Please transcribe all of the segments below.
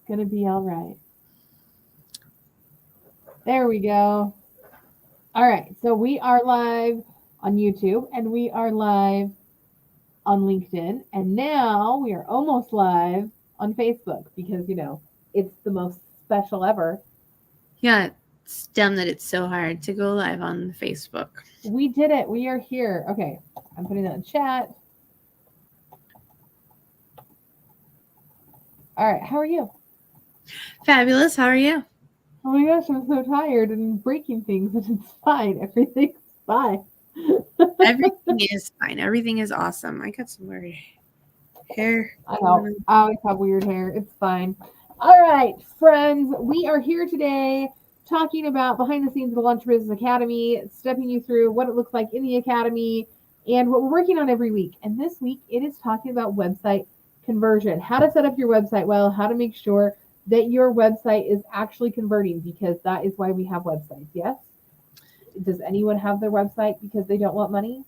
gonna be all right. There we go. All right, so we are live on YouTube and we are live on LinkedIn, and now we are almost live on Facebook because it's the most special ever. Yeah, it's dumb that it's so hard to go live on Facebook. We did it. We are here. Okay, I'm putting that in chat. All right, how are you? Fabulous. How are you? Oh my gosh, I'm so tired and breaking things, and it's fine. Everything's fine. Everything is fine. Everything is awesome. I got some weird hair. I know. I always have weird hair. It's fine. All right, friends, we are here today talking about behind the scenes of the Lunch Business Academy, stepping you through what it looks like in the academy and what we're working on every week. And this week, it is talking about website conversion, how to set up your website well, how to make sure that your website is actually converting, because that is why we have websites. Yes? Does anyone have their website because they don't want money?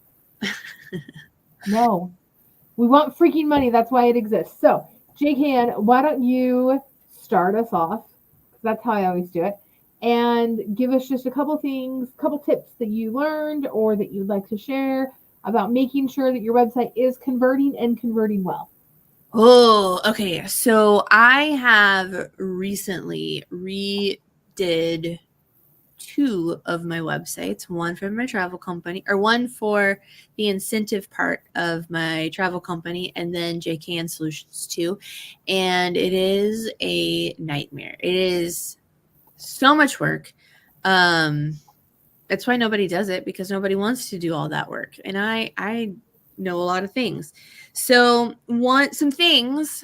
No. We want freaking money. That's why it exists. So, JKN, why don't you start us off? That's how I always do it. And give us just a couple things, couple tips that you learned or that you'd like to share about making sure that your website is converting and converting well. Oh, okay. So I have recently redid 2 of my websites, one for my travel company, or one for the incentive part of my travel company, and then JKN Solutions 2. And it is a nightmare. It is so much work. That's why nobody does it, because nobody wants to do all that work. And I know a lot of things. So some changes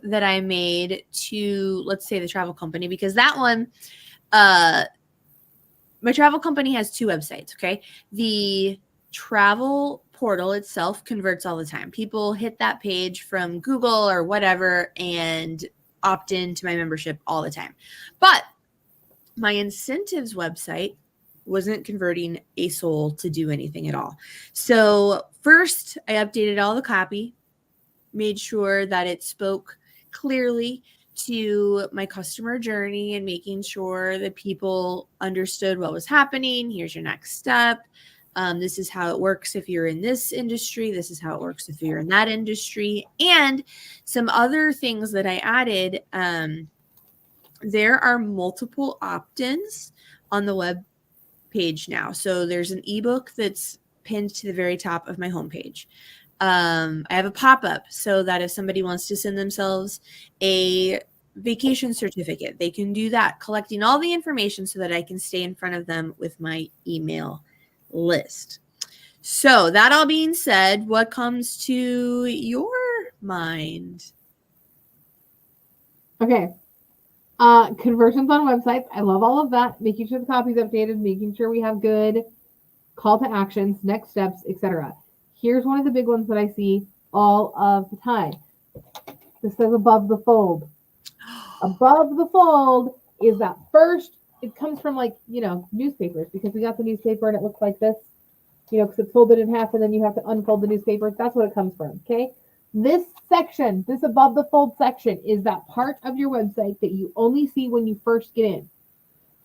that I made to, let's say, the travel company, because that one, my travel company has 2 websites. Okay. The travel portal itself converts all the time. People hit that page from Google or whatever and opt into my membership all the time. But my incentives website wasn't converting a soul to do anything at all. So first, I updated all the copy, made sure that it spoke clearly to my customer journey and making sure that people understood what was happening. Here's your next step. This is how it works if you're in this industry. This is how it works if you're in that industry. And some other things that I added. There are multiple opt-ins on the web page now. So there's an ebook that's pinned to the very top of my homepage. I have a pop-up so that if somebody wants to send themselves a vacation certificate, they can do that, collecting all the information so that I can stay in front of them with my email list. So that all being said, what comes to your mind? Okay. Conversions on websites. I love all of that. Making sure the copy's updated, making sure we have good call to actions, next steps, etc. Here's one of the big ones that I see all of the time. This says above the fold. Above the fold is that first, it comes from newspapers, because we got the newspaper and it looks like this, because it's folded in half and then you have to unfold the newspaper. That's what it comes from, okay? This section, this above the fold section, is that part of your website that you only see when you first get in.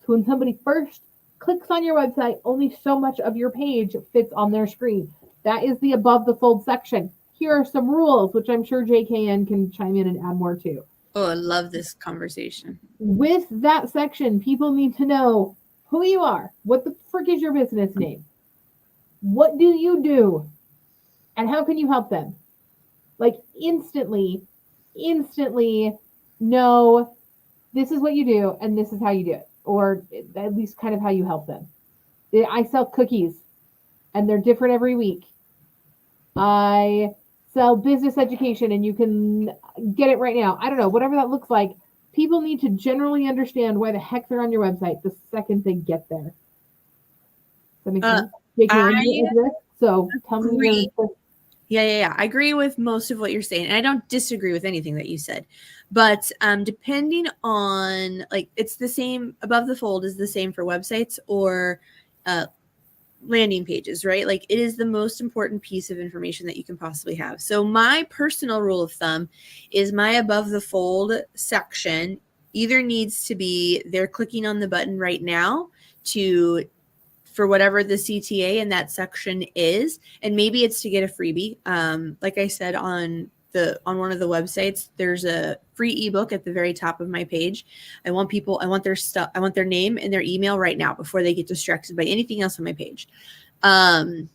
So when somebody first clicks on your website, only so much of your page fits on their screen. That is the above the fold section. Here are some rules, which I'm sure JKN can chime in and add more to. Oh, I love this conversation. With that section, people need to know who you are. What the frick is your business name? What do you do? And how can you help them? Like instantly know this is what you do and this is how you do it, or at least kind of how you help them. I sell cookies and they're different every week. I sell business education and you can get it right now. I don't know, whatever that looks like. People need to generally understand why the heck they're on your website the second they get there. Does that make sense? So tell me your... Yeah. I agree with most of what you're saying. And I don't disagree with anything that you said. But depending on, like, it's the same, above the fold is the same for websites or landing pages, right? Like it is the most important piece of information that you can possibly have. So my personal rule of thumb is my above the fold section either needs to be they're clicking on the button right now to for whatever the CTA in that section is, and maybe it's to get a freebie. Like I said on one of the websites, there's a free ebook at the very top of my page. I want their stuff, I want their name and their email right now before they get distracted by anything else on my page. The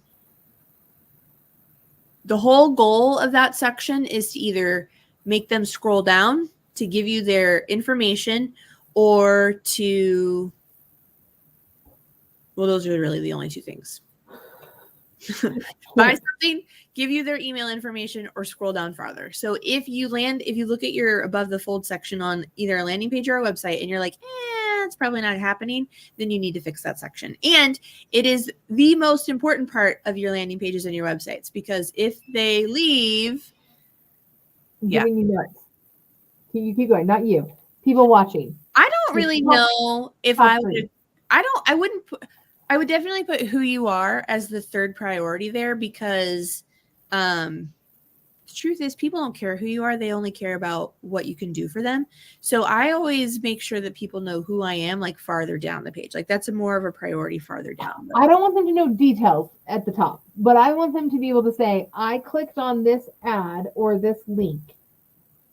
whole goal of that section is to either make them scroll down to give you their information or to, well, those are really the only two things. Buy something, give you their email information, or scroll down farther. So if you look at your above the fold section on either a landing page or a website and you're like, it's probably not happening, then you need to fix that section. And it is the most important part of your landing pages and your websites, because if they leave, giving you nuts. You keep going, not you. People watching. I don't really know if I would definitely put who you are as the third priority there, because the truth is people don't care who you are. They only care about what you can do for them. So I always make sure that people know who I am, like farther down the page. Like that's more of a priority farther down. I don't want them to know details at the top, but I want them to be able to say, I clicked on this ad or this link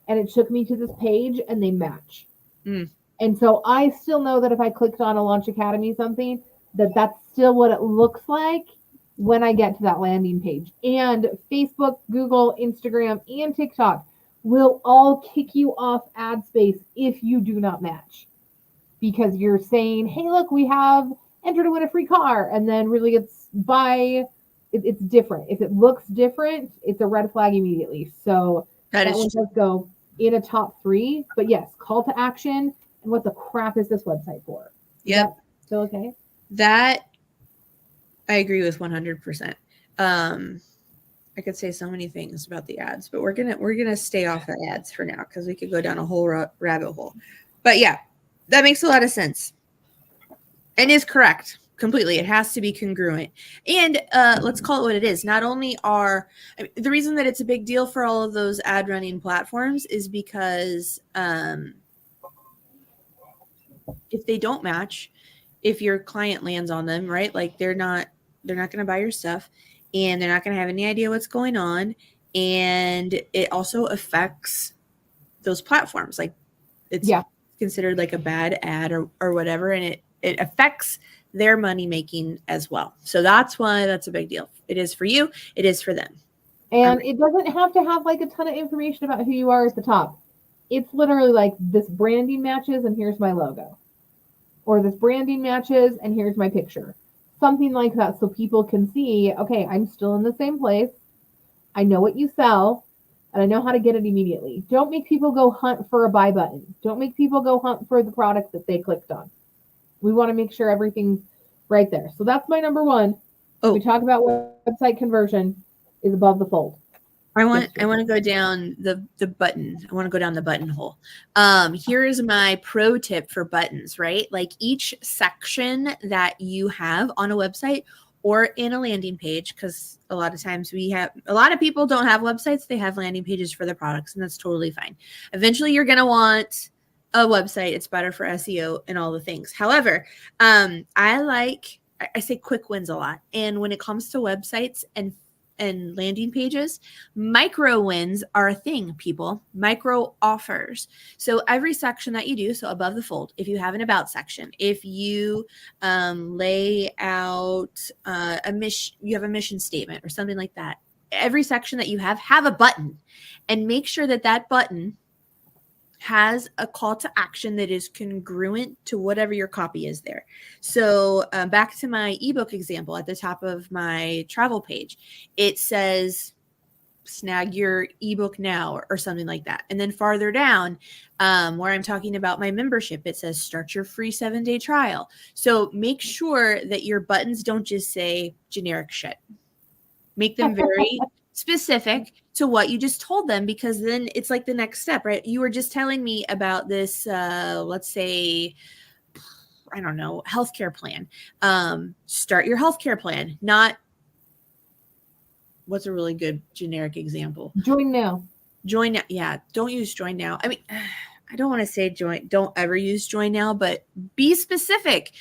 and it took me to this page and they match. And so I still know that if I clicked on a Launch Academy something, that's still what it looks like when I get to that landing page. And Facebook, Google, Instagram, and TikTok will all kick you off ad space if you do not match. Because you're saying, hey, look, we have enter to win a free car. And then really it's different. If it looks different, it's a red flag immediately. So that one does go in a top 3. But yes, call to action. And what the crap is this website for? Yep. Still okay? That I agree with 100%. I could say so many things about the ads, but we're gonna stay off the ads for now because we could go down a whole rabbit hole. But yeah, that makes a lot of sense and is correct completely. It has to be congruent. And let's call it what it is. Not only the reason that it's a big deal for all of those ad running platforms is because if they don't match, if your client lands on them, right? Like they're not going to buy your stuff and they're not going to have any idea what's going on. And it also affects those platforms. Like it's considered like a bad ad or whatever. And it affects their money making as well. So that's why that's a big deal. It is for you. It is for them. And it doesn't have to have like a ton of information about who you are at the top. It's literally like this branding matches and here's my logo. Or this branding matches and here's my picture. Something like that so people can see, okay, I'm still in the same place. I know what you sell and I know how to get it immediately. Don't make people go hunt for a buy button. Don't make people go hunt for the product that they clicked on. We want to make sure everything's right there. So that's my number 1. We talk about website conversion is above the fold. I want to go down the button. I want to go down the buttonhole. Here is my pro tip for buttons, right? Like each section that you have on a website or in a landing page, because a lot of times a lot of people don't have websites. They have landing pages for their products, and that's totally fine. Eventually you're going to want a website. It's better for SEO and all the things. However, I say quick wins a lot. And when it comes to websites and landing pages, micro wins are a thing, people. Micro offers. So every section that you do, so above the fold, if you have an about section, if you lay out you have a mission statement or something like that, every section that you have a button, and make sure that button has a call to action that is congruent to whatever your copy is there. So back to my ebook example at the top of my travel page, it says snag your ebook now or something like that. And then farther down where I'm talking about my membership, it says start your free 7-day trial. So make sure that your buttons don't just say generic shit. Make them very specific to what you just told them, because then it's like the next step, right? You were just telling me about this, let's say, I don't know, healthcare plan. Start your healthcare plan. Not what's a really good generic example? Join now. Join now. Yeah, don't use join now. I mean, I don't want to say join. Don't ever use join now, but be specific.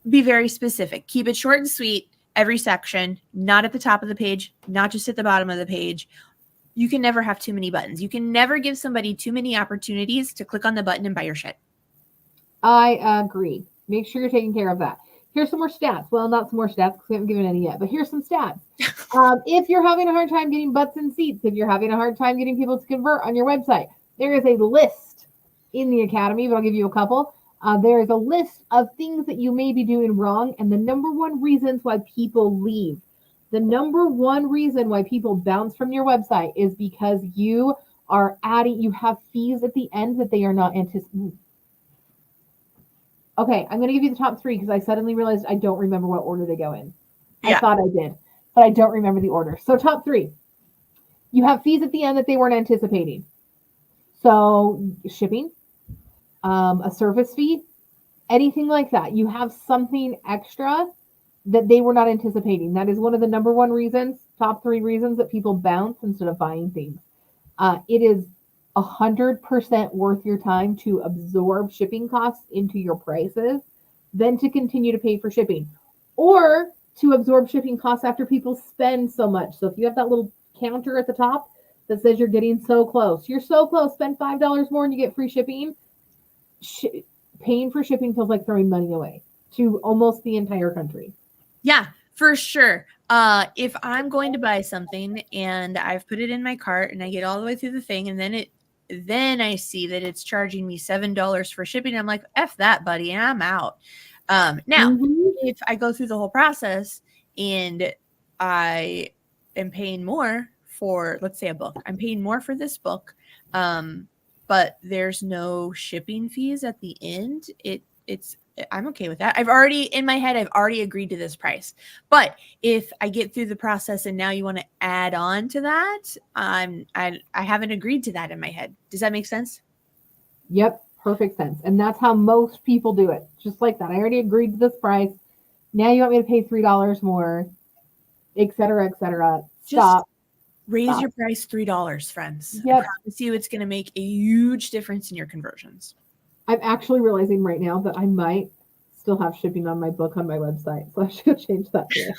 Be very specific. Keep it short and sweet. Every section, not at the top of the page, not just at the bottom of the page. You can never have too many buttons. You can never give somebody too many opportunities to click on the button and buy your shit. I agree. Make sure you're taking care of that. Here's some more stats. Well, not some more stats because we haven't given any yet, but here's some stats. If you're having a hard time getting butts in seats, if you're having a hard time getting people to convert on your website, there is a list in the Academy, but I'll give you a couple. There is a list of things that you may be doing wrong and the number one reasons why people leave. The number one reason why people bounce from your website is because you have fees at the end that they are not anticipating. Okay, I'm going to give you the top 3 because I suddenly realized I don't remember what order they go in. Yeah. I thought I did, but I don't remember the order. So top 3, you have fees at the end that they weren't anticipating. So shipping, a service fee, anything like that. You have something extra that they were not anticipating. That is one of the number one reasons, top 3 reasons that people bounce instead of buying things. It is 100% worth your time to absorb shipping costs into your prices than to continue to pay for shipping or to absorb shipping costs after people spend so much. So if you have that little counter at the top that says you're getting so close, you're so close, spend $5 more and you get free shipping. Paying for shipping feels like throwing money away to almost the entire country. Yeah, for sure. If I'm going to buy something and I've put it in my cart and I get all the way through the thing and then I see that it's charging me $7 for shipping, I'm like, F that, buddy, and I'm out. Now, if I go through the whole process and I am paying more for, let's say, a book, I'm paying more for this book, but there's no shipping fees at the end, I'm okay with that. I've already agreed to this price. But if I get through the process and now you want to add on to that, I haven't agreed to that in my head. Does that make sense? Yep, perfect sense. And that's how most people do it. Just like that. I already agreed to this price. Now you want me to pay $3 more, et cetera, et cetera. Stop. Raise your price $3, friends. Yep. I promise you it's going to make a huge difference in your conversions. I'm actually realizing right now that I might still have shipping on my book on my website. So I should change that today.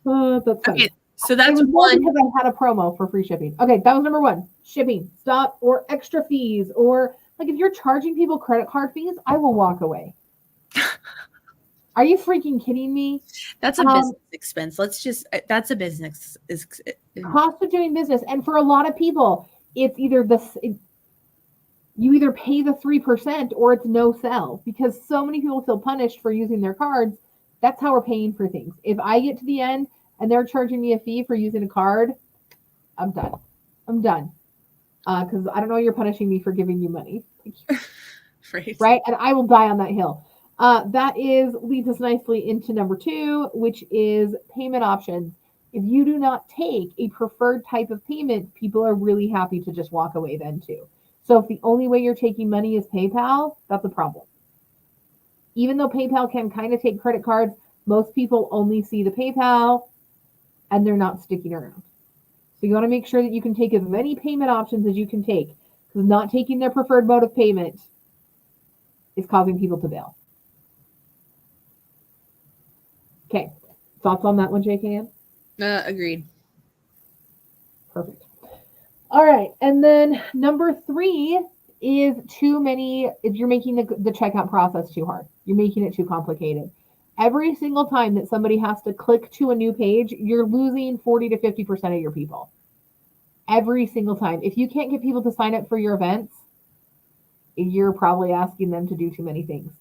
That's funny. Okay, so that's one. Because I had a promo for free shipping. Okay, that was number 1. Shipping. Stop. Or extra fees. Or like if you're charging people credit card fees, I will walk away. Are you freaking kidding me? That's a business expense. That's a business. Cost of doing business. And for a lot of people, it's either you either pay the 3% or it's no sell because so many people feel punished for using their cards. That's how we're paying for things. If I get to the end and they're charging me a fee for using a card, I'm done. Because I don't know you're punishing me for giving you money. Right? And I will die on that hill. That leads us nicely into number 2, which is payment options. If you do not take a preferred type of payment, people are really happy to just walk away then too. So if the only way you're taking money is PayPal, that's a problem. Even though PayPal can kind of take credit cards, most people only see the PayPal and they're not sticking around. So you want to make sure that you can take as many payment options as you can take because not taking their preferred mode of payment is causing people to bail. Okay. Thoughts on that one, JKM? Agreed. Perfect. All right. And then number 3 is too many. If you're making the checkout process too hard, you're making it too complicated. Every single time that somebody has to click to a new page, you're losing 40 to 50% of your people. Every single time. If you can't get people to sign up for your events, you're probably asking them to do too many things.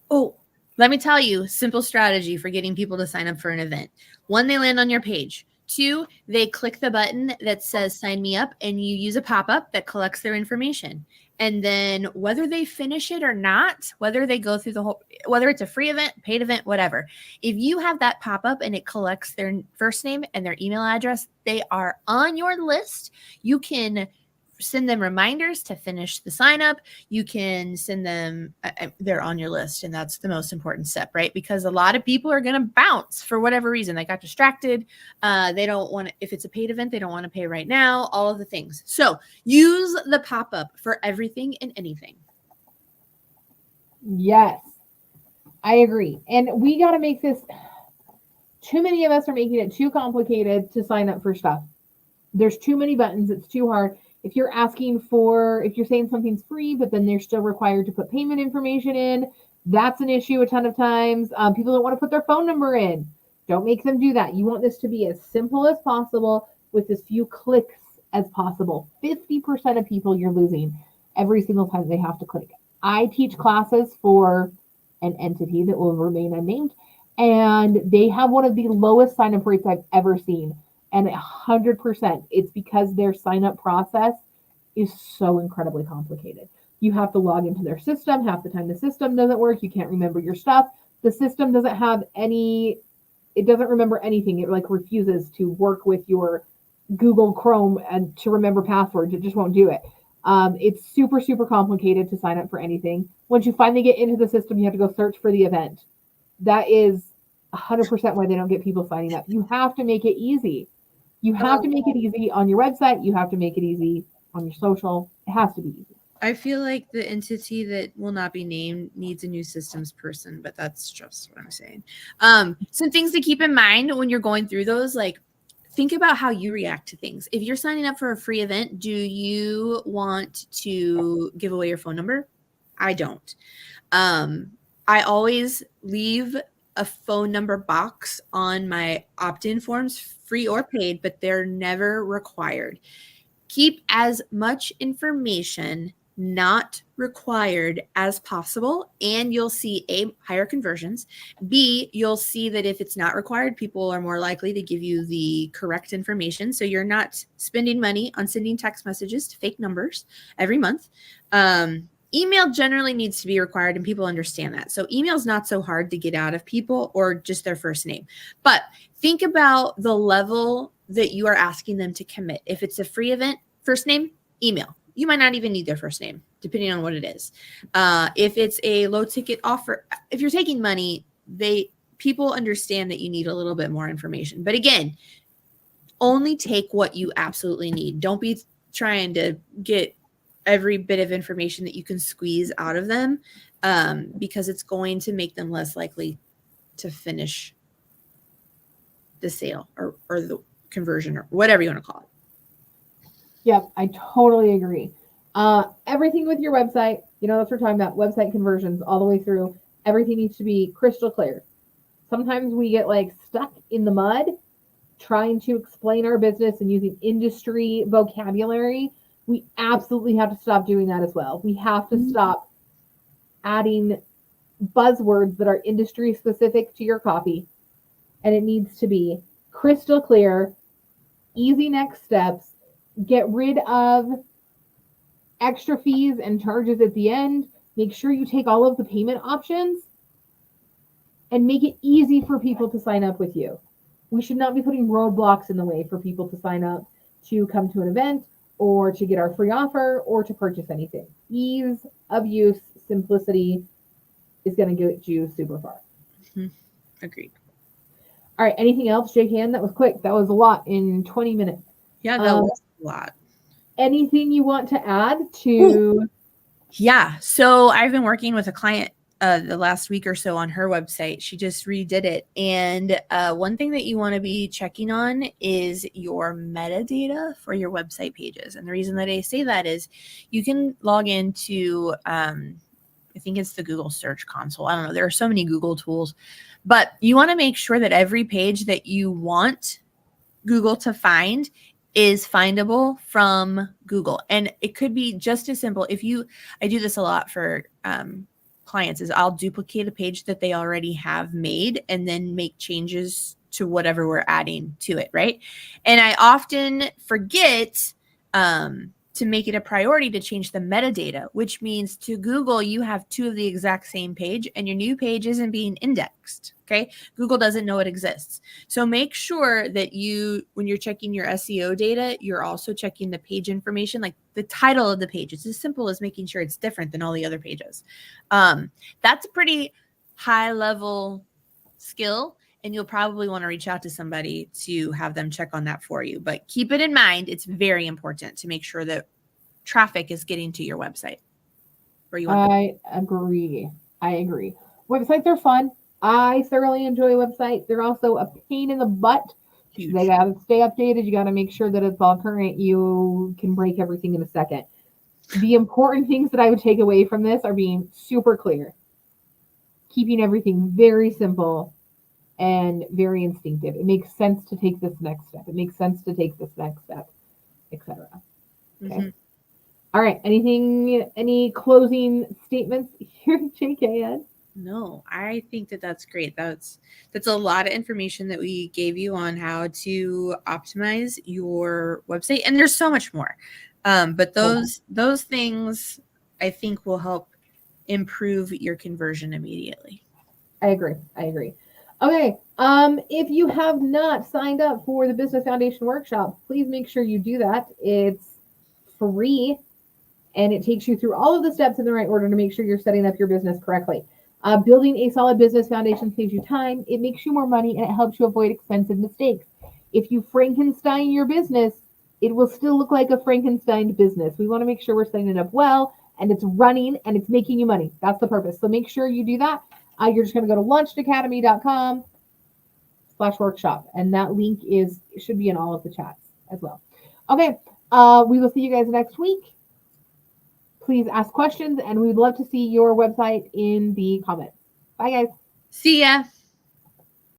Oh, let me tell you, simple strategy for getting people to sign up for an event. 1, they land on your page. 2, they click the button that says sign me up and you use a pop-up that collects their information. And then whether they finish it or not, whether they go through whether it's a free event, paid event, whatever, if you have that pop-up and it collects their first name and their email address, they are on your list. You can send them reminders to finish the sign up. You can send them, they're on your list. And that's the most important step, right? Because a lot of people are going to bounce for whatever reason. They got distracted. They don't want to, if it's a paid event, they don't want to pay right now, all of the things. So use the pop-up for everything and anything. Yes, I agree. And we got to make this, too many of us are making it too complicated to sign up for stuff. There's too many buttons. It's too hard. If you're saying something's free, but then they're still required to put payment information in, that's an issue a ton of times. People don't want to put their phone number in. Don't make them do that. You want this to be as simple as possible with as few clicks as possible. 50% of people you're losing every single time they have to click. I teach classes for an entity that will remain unnamed, and they have one of the lowest sign-up rates I've ever seen. And 100%, it's because their sign-up process is so incredibly complicated. You have to log into their system. Half the time the system doesn't work. You can't remember your stuff. The system doesn't remember anything. It like refuses to work with your Google Chrome and to remember passwords. It just won't do it. It's super, super complicated to sign up for anything. Once you finally get into the system, you have to go search for the event. That is 100% why they don't get people signing up. You have to make it easy. You have to make it easy on your website. You have to make it easy on your social. It has to be easy. I feel like the entity that will not be named needs a new systems person, but that's just what I'm saying. Some things to keep in mind when you're going through those, like think about how you react to things. If you're signing up for a free event, do you want to give away your phone number? I don't. I always leave a phone number box on my opt-in forms, free or paid, but they're never required. Keep as much information not required as possible, and you'll see A, higher conversions. B, you'll see that if it's not required, people are more likely to give you the correct information. So you're not spending money on sending text messages to fake numbers every month. Email generally needs to be required, and people understand that. So email is not so hard to get out of people, or just their first name. But think about the level that you are asking them to commit. If it's a free event, first name, email. You might not even need their first name, depending on what it is. If it's a low ticket offer, if you're taking money, people understand that you need a little bit more information. But again, only take what you absolutely need. Don't be trying to get every bit of information that you can squeeze out of them, because it's going to make them less likely to finish the sale or the conversion or whatever you want to call it. Yep, I totally agree. Everything with your website, that's what we're talking about, website conversions all the way through. Everything needs to be crystal clear. Sometimes we get stuck in the mud trying to explain our business and using industry vocabulary. We absolutely have to stop doing that as well. We have to stop adding buzzwords that are industry specific to your copy. And it needs to be crystal clear, easy next steps. Get rid of extra fees and charges at the end. Make sure you take all of the payment options and make it easy for people to sign up with you. We should not be putting roadblocks in the way for people to sign up to come to an event or to get our free offer or to purchase anything. Ease of use, simplicity is going to get you super far. Agreed. All right. Anything else, JKN? That was quick. That was a lot in 20 minutes. Yeah, that was a lot. Anything you want to add to? Yeah. So I've been working with a client the last week or so on her website. She just redid it. And one thing that you want to be checking on is your metadata for your website pages. And the reason that I say that is you can log into, I think it's the Google Search Console. I don't know. There are so many Google tools, but you want to make sure that every page that you want Google to find is findable from Google. And it could be just as simple. I do this a lot for clients, is I'll duplicate a page that they already have made and then make changes to whatever we're adding to it, right? And I often forget to make it a priority to change the metadata, which means to Google, you have 2 of the exact same page and your new page isn't being indexed. Okay. Google doesn't know it exists. So make sure that when you're checking your SEO data, you're also checking the page information, like the title of the page. It's as simple as making sure it's different than all the other pages. That's a pretty high level skill. And you'll probably want to reach out to somebody to have them check on that for you. But keep it in mind, it's very important to make sure that traffic is getting to your website. I agree. Websites are fun. I thoroughly enjoy websites. They're also a pain in the butt. Huge. They got to stay updated. You got to make sure that it's all current. You can break everything in a second. The important things that I would take away from this are being super clear, keeping everything very simple and very instinctive. It makes sense to take this next step. Etc. Okay. Mm-hmm. All right. Any closing statements here, JKN? No, I think that's great. That's a lot of information that we gave you on how to optimize your website, and there's so much more. But those things I think will help improve your conversion immediately. I agree. Okay. If you have not signed up for the Business Foundation Workshop, please make sure you do that. It's free, and it takes you through all of the steps in the right order to make sure you're setting up your business correctly. Building a solid business foundation saves you time, it makes you more money, and it helps you avoid expensive mistakes. If you Frankenstein your business, it will still look like a Frankenstein business. We want to make sure we're setting it up well, and it's running, and it's making you money. That's the purpose. So make sure you do that. You're just going to go to launchedacademy.com/workshop, and that link should be in all of the chats as well. Okay, we will see you guys next week. Please ask questions, and we'd love to see your website in the comments. Bye, guys. See ya.